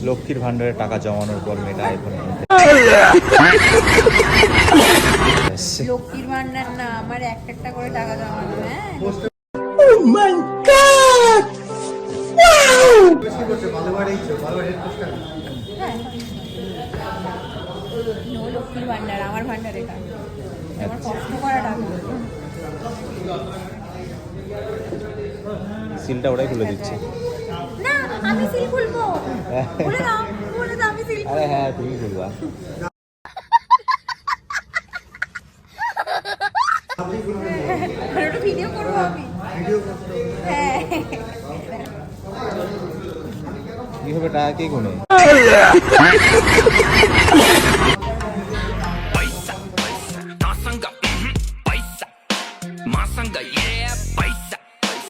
লক্ষ্মীর ভান্ডারে টাকা জমানোর পর মেয়েটা আইফোন লক্ষ্মীর ভান্ডার না, আমার একটা করে টাকা জমানো। হ্যাঁ লক্ষ্মীর ভান্ডার, আমার ভান্ডার এটা, আমার কষ্ট করা টাকা। সিলটা ওটাই খুলে দিচ্ছে। না আমি সিল খুলবো, বলে দাও আমি সিল খুলবো। আরে হ্যাঁ তুমি খুলবা। একটা ভিডিও করবো আমি। হ্যাঁ কি হবে টাকা কে গুনে?